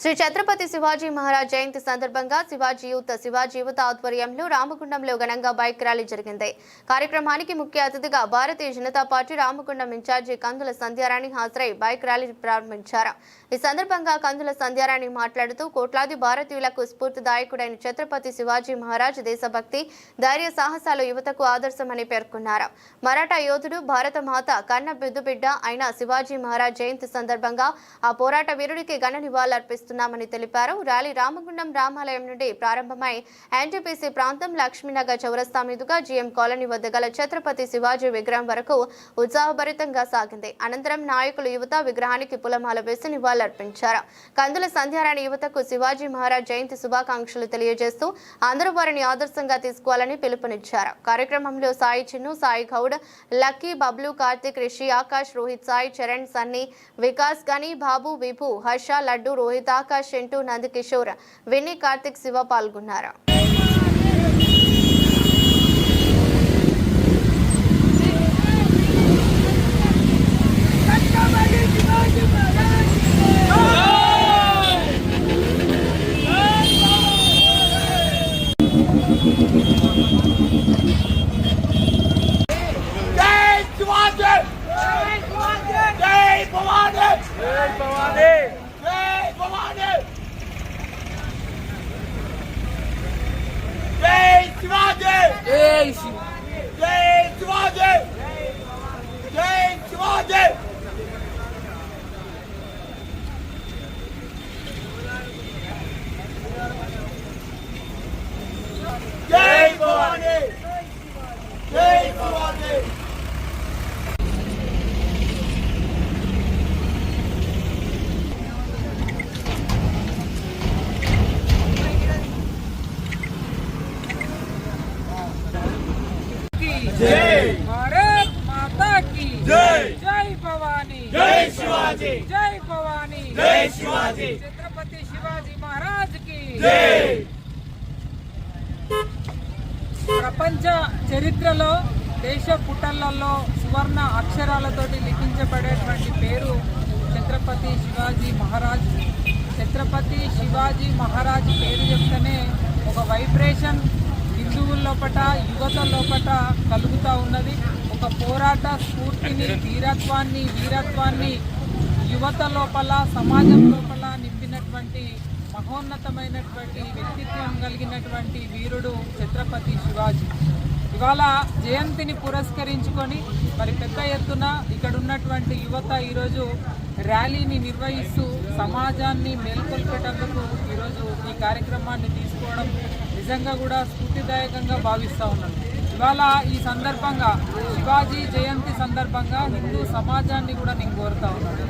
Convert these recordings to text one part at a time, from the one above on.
శ్రీ ఛత్రపతి శివాజీ మహారాజ్ జయంతి సందర్భంగా శివాజీ యువత ఆధ్వర్యంలో రామగుండంలో ఘనంగా బైక్ ర్యాలీ జరిగింది. కార్యక్రమానికి ముఖ్య అతిథిగా భారతీయ జనతా పార్టీ రామగుండం ఇన్ఛార్జి కందుల సంధ్యారాణి హాజరై బైక్ ర్యాలీ ప్రారంభించారు. ఈ సందర్భంగా కందుల సంధ్యారాణి మాట్లాడుతూ కోట్లాది భారతీయులకు స్ఫూర్తిదాయకుడైన ఛత్రపతి శివాజీ మహారాజ్ దేశభక్తి, ధైర్య సాహసాలు యువతకు ఆదర్శమని పేర్కొన్నారు. మరాఠా యోధుడు, భారత మాత కన్న బిడ్డ అయిన శివాజీ మహారాజ్ జయంతి సందర్భంగా ఆ పోరాట వీరుడికి ఘన నివాళులర్పిస్తున్నామని తెలిపారు. ర్యాలీ రామగుండం రామాలయం నుండి ప్రారంభమై ఎన్టీపీసీ ప్రాంతం లక్ష్మీనగర్ చౌరస్తా మీదుగా జీఎం కాలనీ వద్ద గల ఛత్రపతి శివాజీ విగ్రహం వరకు ఉత్సాహభరితంగా సాగింది. అనంతరం నాయకులు యువత విగ్రహానికి పూలమాల వేసి నివాళులర్పించారు. కందుల సంధ్యారాణి యువతకు శివాజీ మహారాజ్ జయంతి శుభాకాంక్షలు తెలియజేస్తూ అందరూ వారిని ఆదర్శంగా తీసుకోవాలని పిలుపునిచ్చారు. కార్యక్రమంలో సాయి చిన్ను, సాయి గౌడ్, లక్కీ, బబ్లు, కార్తిక్, రిషి, ఆకాష్, రోహిత్, సాయి, చరణ్, సన్నీ, వికాస్, గని, బాబు, విభు, హర్ష, లడ్డు, రోహిత్, ఆకాష్, షెంటు, నందకిషోర్, విన్నీ, కార్తిక్, శివ పాల్గొన్నారు. भारत माता की जय। जय भवानी, जय शिवाजी, जय भवानी, जय शिवाजी, छत्रपति शिवाजी महाराज की जय। ప్రపంచ చరిత్రలో దేశ పుటలలో సువర్ణ అక్షరాలతోటి లిఖించబడేటువంటి పేరు ఛత్రపతి శివాజీ మహారాజ్. ఛత్రపతి శివాజీ మహారాజ్ పేరు చెప్తేనే ఒక వైబ్రేషన్ హిందువుల లోపట, యువత లోపట కలుగుతూ ఉన్నది. ఒక పోరాట స్ఫూర్తిని, వీరత్వాన్ని యువత లోపల, సమాజం లోపల నింపినటువంటి మహోన్నతమైనటువంటి వ్యక్తిత్వం కలిగినటువంటి వీరుడు ఛత్రపతి శివాజీ. ఇవాళ జయంతిని పురస్కరించుకొని మరి పెద్ద ఎత్తున ఇక్కడ ఉన్నటువంటి యువత ఈరోజు ర్యాలీని నిర్వహిస్తూ సమాజాన్ని మేల్కొల్పేటందుకు ఈరోజు ఈ కార్యక్రమాన్ని తీసుకోవడం నిజంగా కూడా స్ఫూర్తిదాయకంగా భావిస్తూ ఉన్నాను. ఇవాళ ఈ సందర్భంగా శివాజీ జయంతి సందర్భంగా హిందూ సమాజాన్ని కూడా నేను కోరుతా ఉన్నాను.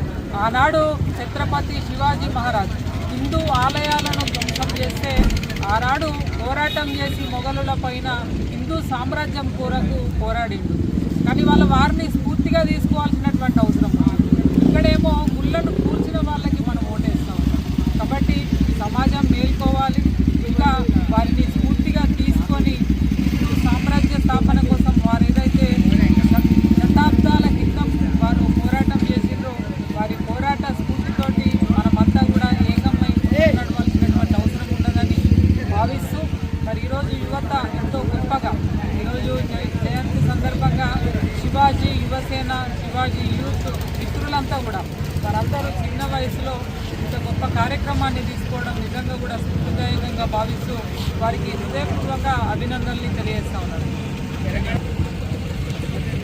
ఆనాడు ఛత్రపతి శివాజీ మహారాజ్ హిందూ ఆలయాలను ధ్వంసం చేస్తే ఆనాడు పోరాటం చేసి మొఘలుల పైన హిందూ సామ్రాజ్యం కొరకు పోరాడిండు. కానీ వారిని స్ఫూర్తిగా తీసుకోవాల్సినటువంటి అవసరం. ఇక్కడేమో గుళ్ళను కూర్చిన వాళ్ళకి మనం ఓటేస్తాం. కాబట్టి సమాజం మేల్కోవాలి. ఇంకా వారిని స్ఫూర్తిగా తీసుకొని సామ్రాజ్య స్థాపన కోసం వారు ఏదైతే శతాబ్దాల క్రితం వారు పోరాటం చేసిండ్రో వారి పోరాట స్ఫూర్తితోటి మనమంతా కూడా ఏకమై నడవాల్సినటువంటి అవసరం ఉండదని భావిస్తూ మరి ఈరోజు యువత ఎంతో గొప్పగా ఈరోజు జయంతి సందర్భంగా శివాజీ యువసేన, శివాజీ యూత్ మిత్రులంతా కూడా వారందరూ చిన్న వయసులో ఇంత గొప్ప కార్యక్రమాన్ని తీసుకోవడం నిజంగా కూడా స్ఫూర్తిదాయకంగా భావిస్తూ వారికి హృదయపూర్వక అభినందనలు తెలియజేస్తా ఉన్నారు.